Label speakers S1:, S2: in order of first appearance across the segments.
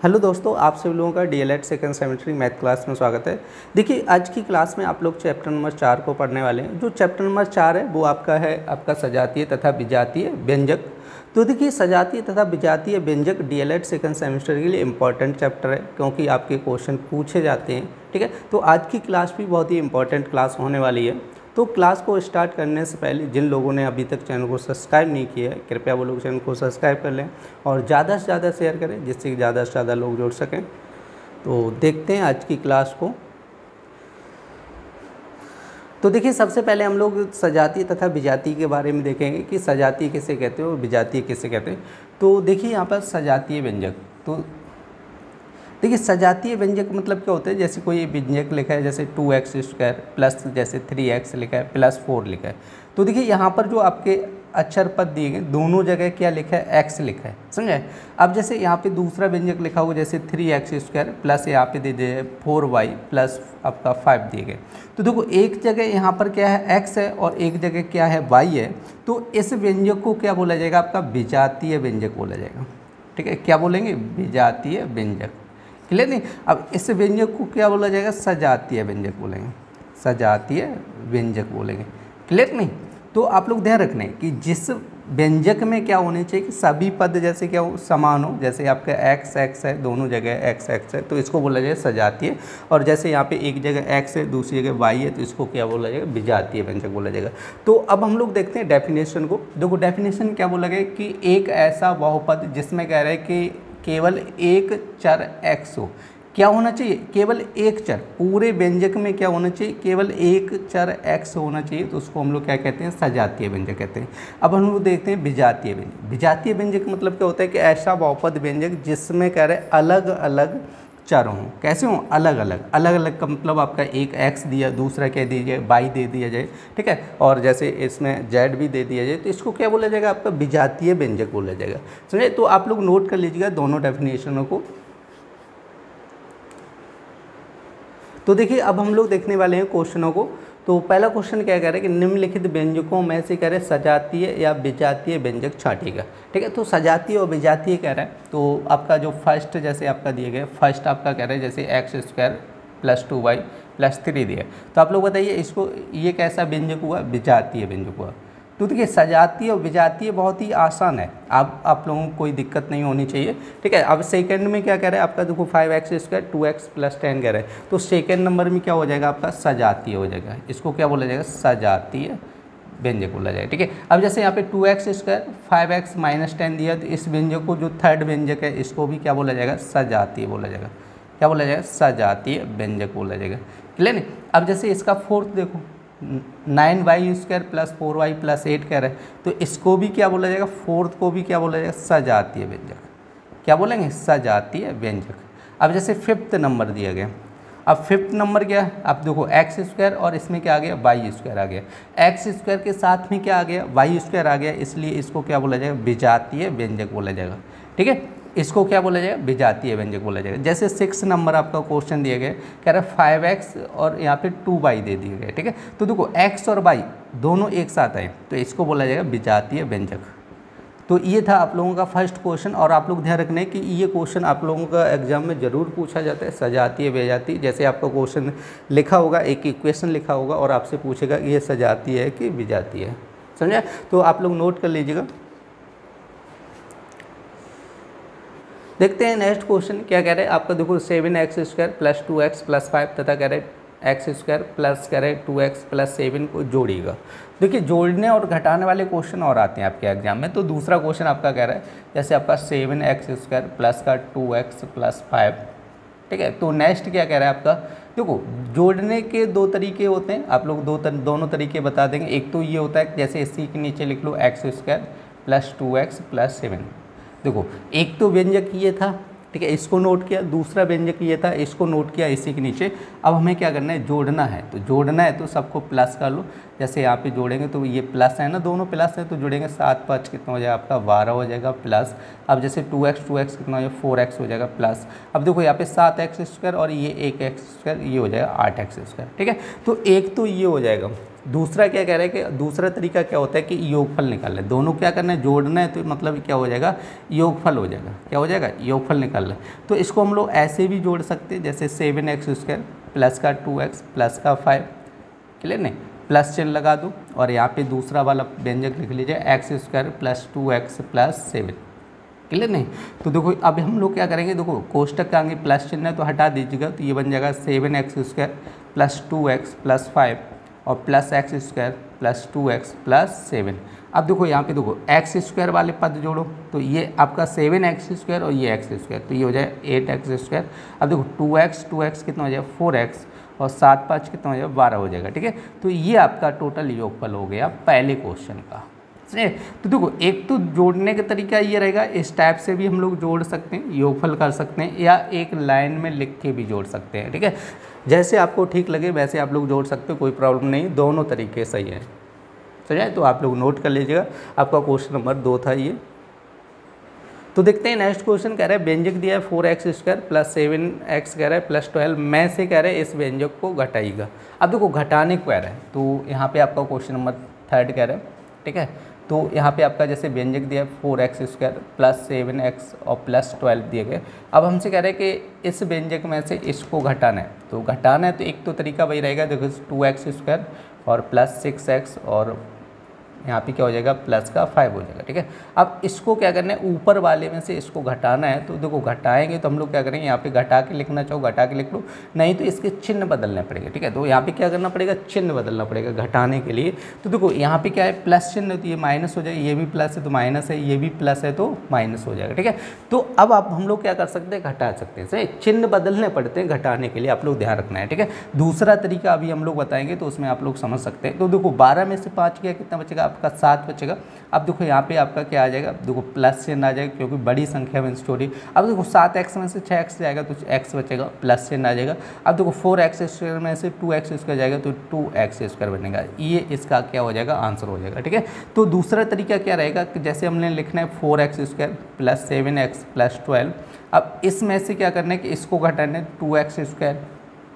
S1: Hello दोस्तों, आप सभी लोगों का DElEd second semester math class में स्वागत है। देखिए, आज की क्लास में आप लोग चैप्टर नंबर 4 को पढ़ने वाले हैं। जो चैप्टर नंबर 4 है वो आपका सजातीय तथा विजातीय व्यंजक। तो देखिए, सजातीय तथा विजातीय व्यंजक डीएलएड सेकंड सेमेस्टर के लिए इंपॉर्टेंट चैप्टर है, क्योंकि आपके क्वेश्चन पूछे जाते हैं। ठीक है, तो आज की क्लास भी बहुत ही इंपॉर्टेंट क्लास होने वाली है। तो क्लास को स्टार्ट करने से पहले जिन लोगों ने अभी तक चैनल को सब्सक्राइब नहीं किया है, कृपया वो लोग चैनल को सब्सक्राइब कर लें और ज़्यादा से ज़्यादा शेयर करें, जिससे कि ज़्यादा से ज़्यादा लोग जुड़ सकें। तो देखते हैं आज की क्लास को। तो देखिए, सबसे पहले हम लोग सजातीय तथा विजातीय के बारे में देखेंगे कि सजातीय किसे कहते हैं और विजातीय किसे कहते हैं। तो देखिए, यहाँ पर सजातीय व्यंजक, तो देखिए सजातीय व्यंजक मतलब क्या होता है। जैसे कोई व्यंजक लिखा है, जैसे 2x² प्लस जैसे 3x लिखा है प्लस 4 लिखा है। तो देखिए, यहाँ पर जो आपके अक्षर पद दिए गए दोनों जगह क्या लिखा है, x लिखा है, समझे। अब जैसे यहाँ पे दूसरा व्यंजक लिखा होगा, जैसे 3x² प्लस यहाँ पे दे दिए 4y प्लस आपका 5 दिए गए। तो देखो, एक जगह यहाँ पर क्या है, x है और एक जगह क्या है, y है। तो इस व्यंजक को क्या बोला जाएगा, आपका विजातीय व्यंजक बोला जाएगा। ठीक है, क्या बोलेंगे, विजातीय व्यंजक। क्लियर नहीं। अब इस व्यंजक को क्या बोला जाएगा, सजातीय व्यंजक बोलेंगे, सजातीय व्यंजक बोलेंगे। क्लियर नहीं। तो आप लोग ध्यान रखना है कि जिस व्यंजक में क्या होने चाहिए कि सभी पद जैसे क्या हो, समान हो। जैसे आपका x है, दोनों जगह x है, तो इसको बोला जाएगा सजातीय। और जैसे यहाँ पे एक जगह x है, दूसरी जगह y है, तो इसको क्या बोला जाएगा, विजातीय व्यंजक बोला जाएगा। तो अब हम लोग देखते हैं डेफिनेशन को। देखो, डेफिनेशन क्या बोला गया कि एक ऐसा बहुपद जिसमें कह रहे हैं कि केवल एक चर x हो। क्या होना चाहिए, केवल एक चर। पूरे व्यंजक में क्या होना चाहिए, केवल एक चर x होना चाहिए। तो उसको हम लोग क्या कहते हैं, सजातीय व्यंजक कहते हैं। अब हम लोग देखते हैं विजातीय व्यंजक। विजातीय व्यंजक मतलब क्या होता है कि ऐसा बहुपद व्यंजक जिसमें कह रहे अलग अलग चर हों। कैसे हों, अलग अलग का मतलब आपका एक x दिया, दूसरा क्या दीजिए, y दे दिया जाए। ठीक है, और जैसे इसमें z भी दे दिया जाए, तो इसको क्या बोला जाएगा, आपका विजातीय व्यंजक बोला जाएगा। समझे। तो आप लोग नोट कर लीजिएगा दोनों डेफिनेशनों को। तो देखिए, अब हम लोग देखने वाले हैं क्वेश्चनों को। तो पहला क्वेश्चन क्या कह रहा है कि निम्नलिखित व्यंजकों में से कह रहे सजातीय या विजातीय व्यंजक छांटिएगा। ठीक है, तो सजातीय और विजातीय कह रहा है। तो आपका जो फर्स्ट जैसे आपका दिए गए, फर्स्ट आपका कह रहे हैं जैसे x² प्लस 2y प्लस 3 दिया। तो आप लोग बताइए इसको, ये कैसा व्यंजक हुआ, विजातीय व्यंजक हुआ। तो देखिए, सजातीय और विजातीय बहुत ही आसान है, आप लोगों को कोई दिक्कत नहीं होनी चाहिए। ठीक है, अब सेकंड में क्या कह रहा है आपका, देखो 5x² 2x प्लस 10 कह रहा है। तो सेकंड नंबर में क्या हो जाएगा, आपका सजातीय हो जाएगा। इसको क्या बोला जाएगा, सजातीय व्यंजक बोला जाएगा। ठीक है, अब जैसे यहाँ पे 2x² 5x माइनस 10 दिया, तो इस व्यंजक को जो थर्ड व्यंजक है इसको भी क्या बोला जाएगा, सजातीय बोला जाएगा। क्या बोला जाएगा, सजातीय व्यंजक बोला जाएगा। क्लियर नहीं। अब जैसे इसका फोर्थ देखो, 9y² प्लस 4y प्लस 8 कह रहे हैं। तो इसको भी क्या बोला जाएगा, फोर्थ को भी क्या बोला जाएगा, सजातीय व्यंजक। क्या बोलेंगे, सजातीय व्यंजक। अब जैसे फिफ्थ नंबर दिया गया, अब फिफ्थ नंबर क्या है, अब देखो x² और इसमें क्या आ गया, y² आ गया। x² के साथ में क्या आ गया, y² आ गया, इसलिए इसको क्या बोला जाएगा, विजातीय व्यंजक बोला जाएगा। ठीक है, इसको क्या बोला जाएगा, विजातीय व्यंजक बोला जाएगा। जैसे 6 नंबर आपका क्वेश्चन दिया गया, कह रहा है 5x और यहाँ पे 2y दे दिए गए। ठीक है, तो देखो x और y दोनों एक साथ आए, तो इसको बोला जाएगा विजातीय व्यंजक। तो ये था आप लोगों का फर्स्ट क्वेश्चन। और आप लोग ध्यान रखना है कि ये क्वेश्चन आप लोगों का एग्जाम में ज़रूर पूछा जाता है, सजातीय विजातीय। जैसे आपका क्वेश्चन लिखा होगा, एक इक्वेशन लिखा होगा और आपसे पूछेगा कि ये सजातीय है कि विजातीय है। समझा। तो आप लोग नोट कर लीजिएगा। देखते हैं नेक्स्ट क्वेश्चन क्या कह रहे हैं आपका। देखो 7x² प्लस 2x प्लस 5 तथा कह रहे x² प्लस कह रहे 2x प्लस 7 को जोड़िएगा। देखिए, जोड़ने और घटाने वाले क्वेश्चन और आते हैं आपके एग्जाम में। तो दूसरा क्वेश्चन आपका कह रहा है जैसे आपका 7x² प्लस का 2x प्लस 5। ठीक है, तो नेक्स्ट क्या कह रहा है आपका, देखो जोड़ने के दो तरीके होते हैं, आप लोग दोनों तरीके बता देंगे। एक तो ये होता है जैसे इसी के नीचे लिख लो x² प्लस 2x प्लस 7। देखो, एक तो व्यंजक ये था, ठीक है, इसको नोट किया। दूसरा व्यंजक ये था, इसको नोट किया इसी के नीचे। अब हमें क्या करना है, जोड़ना है। तो जोड़ना है तो सबको प्लस कर लो। जैसे यहाँ पे जोड़ेंगे तो ये प्लस है ना, दोनों प्लस है, तो जोड़ेंगे 7 5 कितना हो जाएगा आपका 12 हो जाएगा प्लस। अब जैसे 2x कितना हो जाएगा 4x हो जाएगा प्लस। अब देखो यहाँ पे 7x² और ये 1x², ये हो जाएगा 8x²। ठीक है, तो एक तो ये हो जाएगा। दूसरा क्या कह रहा है कि दूसरा तरीका क्या होता है कि योगफल निकालना है, दोनों क्या करना है, जोड़ना है, तो मतलब क्या हो जाएगा, योगफल हो जाएगा, क्या हो जाएगा, योगफल निकालना है। तो इसको हम लोग ऐसे भी जोड़ सकते हैं, जैसे 7x² प्लस का 2x प्लस का 5, क्लियर नहीं, प्लस चिन्ह लगा दो और यहाँ पे दूसरा वाला व्यंजक लिख लीजिए x² plus 2x plus 7, clear नहीं। तो देखो अब हम लोग क्या करेंगे, देखो कोष्टक के आगे प्लस चिन्ह है तो हटा दीजिएगा, तो ये बन जाएगा 7x² प्लस 2x प्लस 5 और plus x² plus 2x plus 7। अब देखो यहाँ पे देखो x² वाले पद जोड़ो, तो ये आपका 7x² और ये x², तो ये हो जाए 8x²। अब देखो 2x कितना हो जाएगा 4x और 7 5 कितना हो जाएगा 12 हो जाएगा, ठीक है। तो ये आपका टोटल योगफल हो गया पहले क्वेश्चन का। तो देखो एक तो जोड़ने का तरीका ये रहेगा, इस टाइप से भी हम लोग जोड़ सकते हैं, योगफल कर सकते हैं, या एक लाइन में लिख के भी जोड़ सकते हैं, ठीक है। जैसे आपको ठीक लगे वैसे आप लोग जोड़ सकते हो, कोई प्रॉब्लम नहीं, दोनों तरीके सही हैं, समझ आए। तो आप लोग नोट कर लीजिएगा, आपका क्वेश्चन नंबर 2 था ये। तो देखते हैं नेक्स्ट क्वेश्चन, कह रहा है व्यंजक दिया है 4x² प्लस 7x कह रहा है प्लस 12 में से कह रहा है इस व्यंजक को घटाइएगा। अब देखो घटाने को कह रहा है, तो यहाँ पे आपका क्वेश्चन नंबर 3 कह रहा है, ठीक है। तो यहाँ पे आपका जैसे व्यंजक दिया है 4x² प्लस 7x और प्लस 12 दिए गए। अब हमसे कह रहे हैं कि इस व्यंजक में से इसको घटाना है, तो घटाना है तो एक तो तरीका वही रहेगा, देखो 2x² और प्लस 6x और यहाँ पे क्या हो जाएगा प्लस का 5 हो जाएगा, ठीक है। अब इसको क्या करना है, ऊपर वाले में से इसको घटाना है, तो देखो घटाएंगे तो हम लोग क्या करेंगे, यहाँ पे घटा के लिखना चाहो घटा के लिख लो, नहीं तो इसके चिन्ह बदलने पड़ेगा, ठीक है। तो यहाँ पे क्या करना पड़ेगा, चिन्ह बदलना पड़ेगा घटाने के लिए। तो देखो यहाँ पे क्या है प्लस चिन्ह, तो ये माइनस हो जाएगा, ये भी प्लस है तो माइनस है, ये भी प्लस है तो माइनस हो जाएगा, ठीक है। तो अब आप हम लोग क्या कर सकते हैं, घटा सकते हैं, सही, चिन्ह बदलने पड़ते हैं घटाने के लिए, आप लोग ध्यान रखना है, ठीक है। दूसरा तरीका अभी हम लोग बताएंगे तो उसमें आप लोग समझ सकते हैं। तो देखो 12 में से 5 गया, कितना बचेगा आपका 7 बचेगा। अब देखो यहाँ पे आपका क्या आ जाएगा, देखो प्लस चिन्ह आ जाएगा क्योंकि बड़ी संख्या में स्टोरी। अब देखो 7x में से 6x जाएगा तो x बचेगा, प्लस चिन्ह आ जाएगा। अब देखो 4x² में से 2x² जाएगा तो 2x² बनेगा, ये इसका क्या हो जाएगा, आंसर हो जाएगा, ठीक है। तो दूसरा तरीका क्या रहेगा कि जैसे हमने लिखना है 4x² प्लस 7x प्लस 12। अब इसमें से क्या करना है कि इसको घटाना है 2x²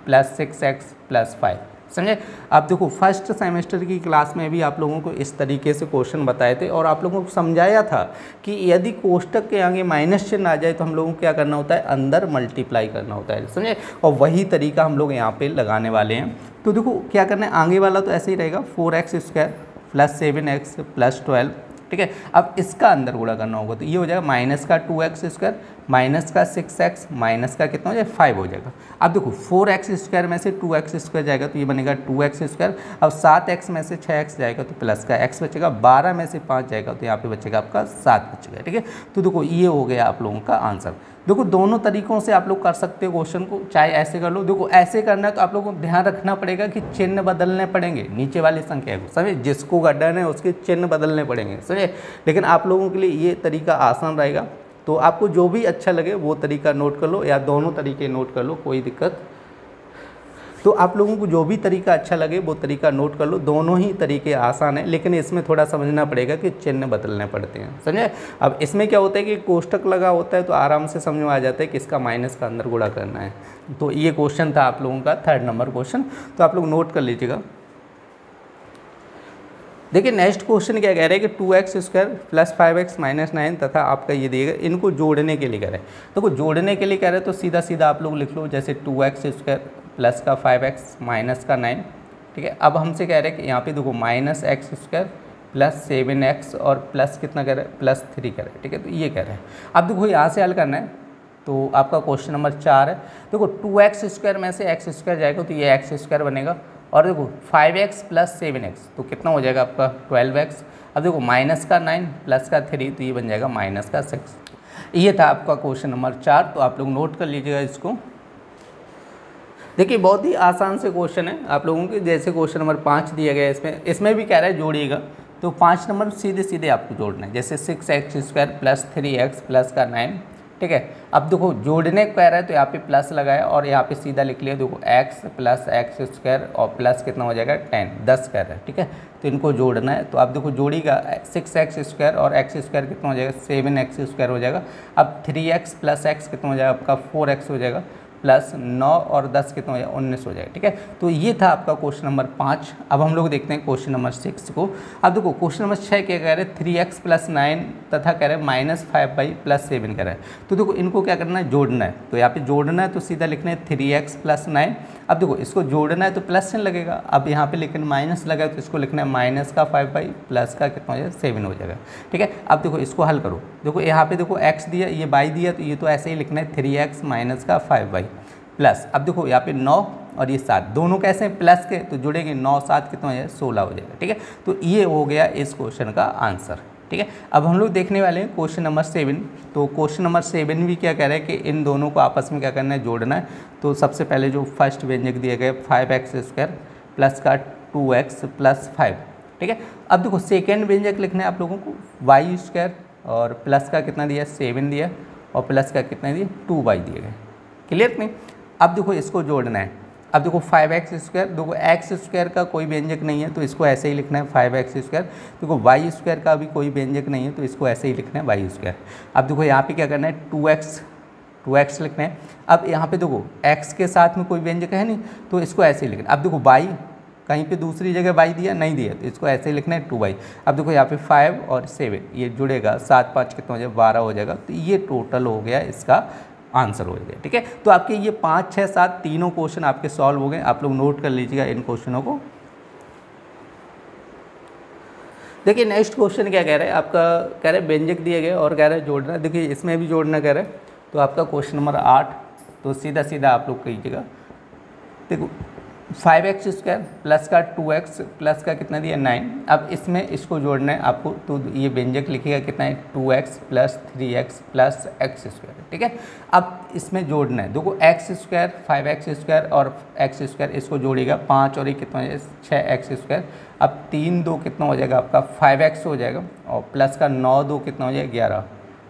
S1: प्लस 6x प्लस 5, समझे। आप देखो फर्स्ट सेमेस्टर की क्लास में भी आप लोगों को इस तरीके से क्वेश्चन बताए थे और आप लोगों को समझाया था कि यदि कोष्टक के आगे माइनस चिन्ह आ जाए तो हम लोगों को क्या करना होता है, अंदर मल्टीप्लाई करना होता है, समझे। और वही तरीका हम लोग यहाँ पे लगाने वाले हैं। तो देखो क्या करना है, आगे वाला तो ऐसे ही रहेगा 4x² प्लस 7x प्लस 12, ठीक है। अब इसका अंदर गुणा करना होगा तो ये हो जाएगा माइनस का 2x² माइनस का 6x माइनस का कितना हो जाएगा 5 हो जाएगा। अब देखो 4x² में से 2x² जाएगा तो ये बनेगा 2x²। अब 7x में से 6x जाएगा तो प्लस का x बचेगा, 12 में से 5 जाएगा तो यहाँ पे बचेगा आपका 7 बचेगा, ठीक है। तो देखो ये हो गया आप लोगों का आंसर। देखो दोनों तरीकों से आप लोग कर सकते हो क्वेश्चन को, चाहे ऐसे कर लो। देखो ऐसे करना है तो आप लोगों को ध्यान रखना पड़ेगा कि चिन्ह बदलने पड़ेंगे नीचे वाली संख्या को, समझे, जिसको घटाना है उसके चिन्ह बदलने पड़ेंगे, समझे। लेकिन आप लोगों के लिए ये तरीका आसान रहेगा, तो आपको जो भी अच्छा लगे वो तरीका नोट कर लो या दोनों तरीके नोट कर लो, कोई दिक्कत। तो आप लोगों को जो भी तरीका अच्छा लगे वो तरीका नोट कर लो, दोनों ही तरीके आसान हैं, लेकिन इसमें थोड़ा समझना पड़ेगा कि चिन्ह बदलने पड़ते हैं, समझे। अब इसमें क्या होता है कि कोष्टक लगा होता है तो आराम से समझ में आ जाता है कि इसका माइनस का अंदर गुणा करना है। तो ये क्वेश्चन था आप लोगों का 3rd नंबर क्वेश्चन, तो आप लोग नोट कर लीजिएगा। देखिए नेक्स्ट क्वेश्चन क्या कह रहे हैं कि 2x² प्लस 5x माइनस 9 तथा आपका ये दिएगा, इनको जोड़ने के लिए कह रहे हैं। देखो जोड़ने के लिए कह रहे हैं तो सीधा सीधा आप लोग लिख लो, जैसे 2x² प्लस का 5x माइनस का 9, ठीक है। अब हमसे कह रहे हैं कि यहाँ पे देखो माइनस x² प्लस 7x और प्लस कितना कह रहे हैं, प्लस 3 कह रहे हैं, ठीक है। तो ये कह रहे हैं। अब देखो यहाँ से हल करना है, तो आपका क्वेश्चन नंबर 4 है। देखो 2x² में से x² जाएगा तो ये x² बनेगा, और देखो 5x प्लस 7x तो कितना हो जाएगा आपका 12x। अब देखो माइनस का 9 प्लस का 3 तो ये बन जाएगा माइनस का 6। ये था आपका क्वेश्चन नंबर 4, तो आप लोग नोट कर लीजिएगा इसको। देखिए बहुत ही आसान से क्वेश्चन है आप लोगों के, जैसे क्वेश्चन नंबर 5 दिया गया है, इसमें भी कह रहा है जोड़िएगा, तो 5 नंबर सीधे सीधे आपको जोड़ना है, जैसे 6x² प्लस 3x प्लस का 9, ठीक है। अब देखो जोड़ने को कह रहा है तो यहाँ पे प्लस लगाया और यहाँ पे सीधा लिख लिया, देखो x प्लस x² और प्लस कितना हो जाएगा 10 कह रहा है, ठीक है। तो इनको जोड़ना है, तो आप देखो जोड़िएगा 6x² और x² कितना हो जाएगा 7x² हो जाएगा। अब 3x प्लस x कितना हो जाएगा आपका 4x हो जाएगा, प्लस 9 और 10 कितना हो जाएगा 19 हो जाएगा। ठीक है, तो ये था आपका क्वेश्चन नंबर 5। अब हम लोग देखते हैं क्वेश्चन नंबर 6 को। अब देखो क्वेश्चन नंबर 6 क्या कह रहे हैं 3x + 9 तथा कह रहे हैं -5y + 7 कह रहे हैं। तो देखो इनको क्या करना है, जोड़ना है। तो यहाँ पे जोड़ना है तो सीधा लिखना है 3x + 9। अब देखो इसको जोड़ना है तो प्लस चिन्ह लगेगा, अब यहाँ पे लेकिन माइनस लगा है तो इसको लिखना है -5y प्लस का कितना हो जाएगा 7 हो जाएगा। ठीक है, अब देखो इसको हल करो। देखो यहाँ पे देखो x दिया, ये y दिया, तो ये तो ऐसे ही लिखना है 3x - 5y प्लस। अब देखो यहाँ पे 9 और ये 7 दोनों कैसे हैं प्लस के, तो जुड़ेंगे 9 7 कितना हो जाएगा 16 हो जाएगा। ठीक है, तो ये हो गया इस क्वेश्चन का आंसर। ठीक है, अब हम लोग देखने वाले हैं क्वेश्चन नंबर 7। तो क्वेश्चन नंबर 7 भी क्या कह रहा है कि इन दोनों को आपस में क्या करना है, जोड़ना है। तो सबसे पहले जो फर्स्ट व्यंजक दिए गए 5x² प्लस का 2x + 5। ठीक है, अब देखो सेकेंड व्यंजक लिखना है आप लोगों को y² और प्लस का कितना दिया 7 दिया और प्लस का कितना दिया 2y दिए गए। क्लियर नहीं? अब देखो इसको जोड़ना है। अब देखो 5x², देखो x² का कोई व्यंजक नहीं है तो इसको ऐसे ही लिखना है 5x²। देखो y² का भी कोई व्यंजक नहीं है तो इसको ऐसे ही लिखना है y²। अब देखो यहाँ पे क्या करना है 2x लिखना है। अब यहाँ पे देखो x के साथ में कोई व्यंजक है नहीं तो इसको ऐसे ही लिखना है। अब देखो y कहीं पे दूसरी जगह y दिया नहीं दिया तो इसको ऐसे ही लिखना है 2y। अब देखो यहाँ पे 5 और 7 ये जुड़ेगा, 7 5 कितना हो जाएगा 12 हो जाएगा। तो ये टोटल हो गया इसका आंसर हो गया। ठीक है, तो आपके ये 5 6 7 तीनों क्वेश्चन आपके सॉल्व हो गए। आप लोग नोट कर लीजिएगा इन क्वेश्चनों को। देखिए नेक्स्ट क्वेश्चन क्या कह रहे हैं, आपका कह रहे हैं व्यंजक दिए गए और कह रहे हैं जोड़ना। देखिए इसमें भी जोड़ना कह रहे हैं। तो आपका क्वेश्चन नंबर 8, तो सीधा सीधा आप लोग कीजिएगा। देखो 5x² प्लस का 2x प्लस का कितना दिया 9। अब इसमें इसको जोड़ना है आपको, तो ये व्यंजक लिखिएगा कितना है 2x + 3x + x²। ठीक है, अब इसमें जोड़ना है। देखो x² 5x² और x² इसको जोड़िएगा 5 और ये कितना हो जाएगा 6x²। अब 3 2 कितना हो जाएगा आपका 5x हो जाएगा और प्लस का 9 2 कितना हो जाएगा 11।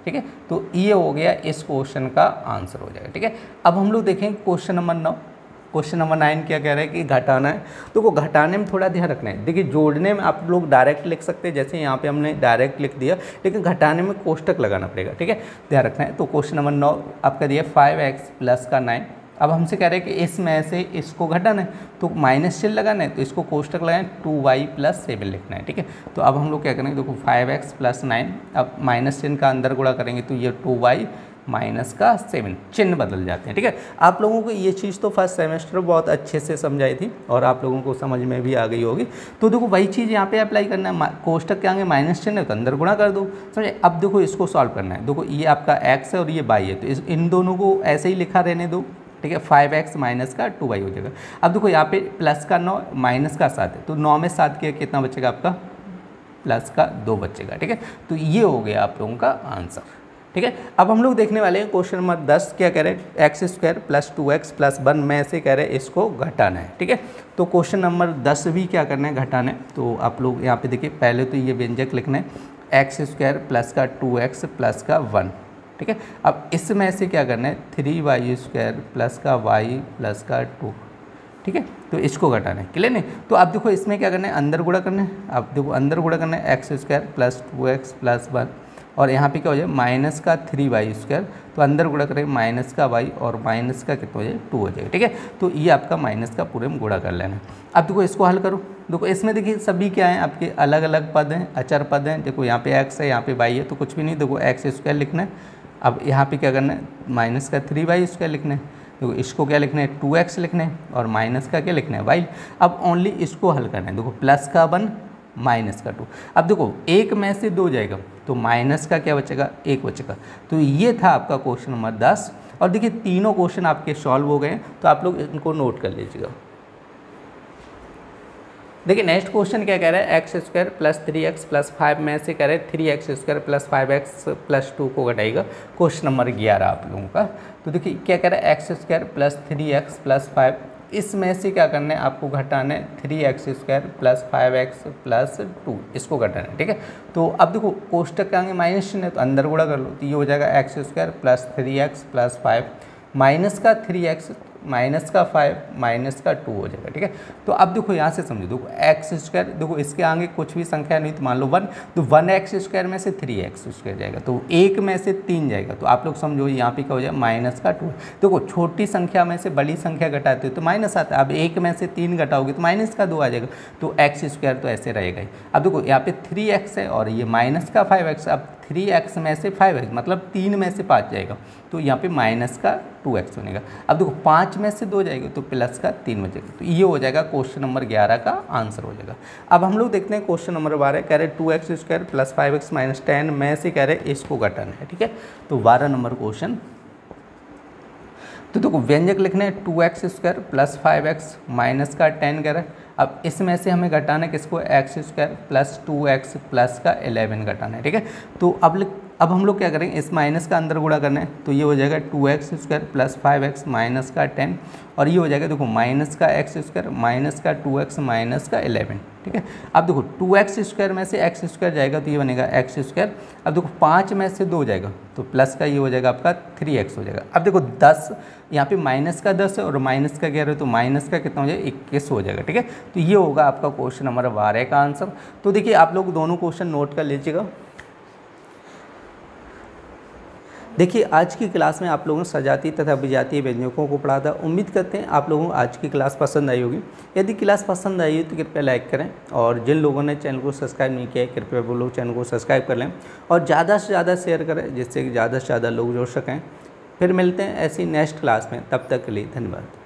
S1: ठीक है, तो ये हो गया इस क्वेश्चन का आंसर हो जाएगा। ठीक है, अब हम लोग देखें क्वेश्चन नंबर 9। क्वेश्चन नंबर 9 क्या कह रहा है कि घटाना है। तो वो घटाने में थोड़ा ध्यान रखना है। देखिए जोड़ने में आप लोग डायरेक्ट लिख सकते हैं, जैसे यहाँ पे हमने डायरेक्ट लिख दिया, लेकिन घटाने में कोष्टक लगाना पड़ेगा। ठीक है, ध्यान रखना है। तो क्वेश्चन नंबर 9 आपका दिया 5x प्लस का 9। अब हमसे कह रहे हैं कि इसमें से इसको घटाना है तो माइनस चिन्ह लगाना है, तो इसको कोष्टक लगाएं 2y + 7 लिखना है। ठीक है, तो अब हम लोग क्या करेंगे, देखो 5x + 9, अब माइनस चिन्ह का अंदर गुणा करेंगे तो ये 2y माइनस का 7 चिन्ह बदल जाते हैं। ठीक है, आप लोगों को ये चीज़ तो फर्स्ट सेमेस्टर बहुत अच्छे से समझाई थी और आप लोगों को समझ में भी आ गई होगी। तो देखो वही चीज़ यहाँ पे अप्लाई करना है। कोष्टक के आगे माइनस चिन्ह है तो अंदर गुणा कर दो, समझे। अब देखो इसको सॉल्व करना है। देखो ये आपका x है और ये y है, तो इन दोनों को ऐसे ही लिखा रहने दो। ठीक है, 5x माइनस का 2y हो जाएगा। अब देखो यहाँ पे प्लस का 9 माइनस का 7 है, तो 9 में 7 किया कितना बचेगा आपका प्लस का 2 बचेगा। ठीक है, तो ये हो गया आप लोगों का आंसर। ठीक है, अब हम लोग देखने वाले हैं क्वेश्चन नंबर 10। क्या कह रहे हैं x² + 2x + 1 में से कह रहे हैं इसको घटाना है। ठीक है, तो क्वेश्चन नंबर 10 भी क्या करना है, घटाना है। तो आप लोग यहाँ पे देखिए, पहले तो ये व्यंजक लिखना है x² प्लस का 2x प्लस का 1। ठीक है, अब इसमें से क्या करना है 3y² प्लस का y प्लस का 2। ठीक है, तो इसको घटाना है। क्लियर नहीं? तो आप देखो इसमें क्या करना है, अंदर गुणा करना है। आप देखो अंदर गुणा करना है x² + 2x + 1 और यहाँ पे क्या हो जाए माइनस का 3y², तो अंदर गुणा करेंगे माइनस का y और माइनस का कितना हो जाए 2 हो जाएगा। ठीक है, तो ये आपका माइनस का पूरे में गुणा कर लेना है। अब देखो इसको हल करो। देखो इसमें देखिए सभी क्या हैं आपके अलग अलग पद हैं, अचर पद हैं। देखो यहाँ पे x है, यहाँ पे y है, तो कुछ भी नहीं, देखो x² लिखना है। अब यहाँ पे क्या करना है माइनस का 3y² लिखना है। देखो इसको क्या लिखना है 2x लिखना है और माइनस का क्या लिखना है y। अब ओनली इसको हल करना है। देखो प्लस का 1 माइनस का 2। अब देखो एक में से 2 जाएगा तो माइनस का क्या बचेगा 1 बचेगा। तो ये था आपका क्वेश्चन नंबर 10। और देखिए तीनों क्वेश्चन आपके सॉल्व हो गए, तो आप लोग इनको नोट कर लीजिएगा। देखिए नेक्स्ट क्वेश्चन क्या कह रहा है x² + 3x + 5 में से कह रहे हैं 3x² + 5x + 2 को घटाएगा। क्वेश्चन नंबर 11 आप लोगों का। तो देखिए क्या कह रहा है x² + 3x + 5, इसमें से क्या करना है आपको घटाना है 3x² + 5x + 2, इसको घटाना है। ठीक है, तो अब देखो कोष्टक के आगे माइनस चिन्ह है तो अंदर गुणा कर लो, तो ये हो जाएगा x² + 3x + 5 माइनस का 3x माइनस का 5 माइनस का 2 हो जाएगा, ठीक है। तो अब देखो यहाँ से समझो, देखो एक्स स्क्वायर, देखो इसके आगे कुछ भी संख्या नहीं तो मान लो 1, तो 1x स्क्वायर में से 3x स्क्वायर जाएगा, तो 1 में से 3 जाएगा, तो आप लोग समझो यहाँ पे क्या हो जाएगा माइनस का 2। देखो छोटी संख्या में से बड़ी संख्या घटाते हो तो माइनस आता है, अब 1 में से 3 घटाओगे तो माइनस का 2 आ जाएगा, तो एक्स स्क्वायर तो ऐसे रहेगा ही। अब देखो यहाँ पे 3x है और ये माइनस का 5x, अब 3x में से 5x मतलब 3 में से 5 जाएगा, तो यहाँ पे माइनस का 2x बनेगा। अब देखो 5 में से 2 जाएगा तो प्लस का 3 बचेगा, तो ये हो जाएगा क्वेश्चन नंबर 11 का आंसर हो जाएगा। अब हम लोग देखते हैं क्वेश्चन नंबर 12, कह रहे 2x square plus 5x minus 10 में से कह रहे इसको घटाना है, ठीक है। तो 12 नंबर क्वेश्चन, तो देखो व्यंजक लिखने हैं 2x square plus 5x minus का 10 कह रहा है। अब इसमें से हमें घटाना है किसको, x square plus 2x plus का 11 घटाना है, ठीक है। तो अब हम लोग क्या करेंगे, इस माइनस का अंदर गुणा करना है, तो ये हो जाएगा 2x square plus 5x minus का 10, और ये हो जाएगा देखो माइनस का एक्स स्क्वायर माइनस का 2x माइनस का 11, ठीक है। अब देखो 2x स्क्वायर में से एक्स स्क्वायर जाएगा तो ये बनेगा एक्स स्क्वायर। अब देखो 5 में से 2 जाएगा तो प्लस का ये हो जाएगा आपका 3x हो जाएगा। अब देखो 10 यहाँ पे माइनस का 10 है और माइनस का कह रहे हो तो माइनस का कितना हो जाएगा 21 हो जाएगा, ठीक है। तो ये होगा आपका क्वेश्चन नंबर 12 का आंसर। तो देखिए आप लोग दोनों क्वेश्चन नोट कर लीजिएगा। देखिए आज की क्लास में आप लोगों ने सजातीय तथा विजातीय व्यंजकों को पढ़ा था। उम्मीद करते हैं आप लोगों को आज की क्लास पसंद आई होगी। यदि क्लास पसंद आई हो तो कृपया लाइक करें, और जिन लोगों ने चैनल को सब्सक्राइब नहीं किया है कृपया वो लोग चैनल को सब्सक्राइब कर लें और ज़्यादा से ज़्यादा शेयर करें, जिससे कि ज़्यादा से ज़्यादा लोग जुड़ सकें। फिर मिलते हैं ऐसी नेक्स्ट क्लास में, तब तक के लिए धन्यवाद।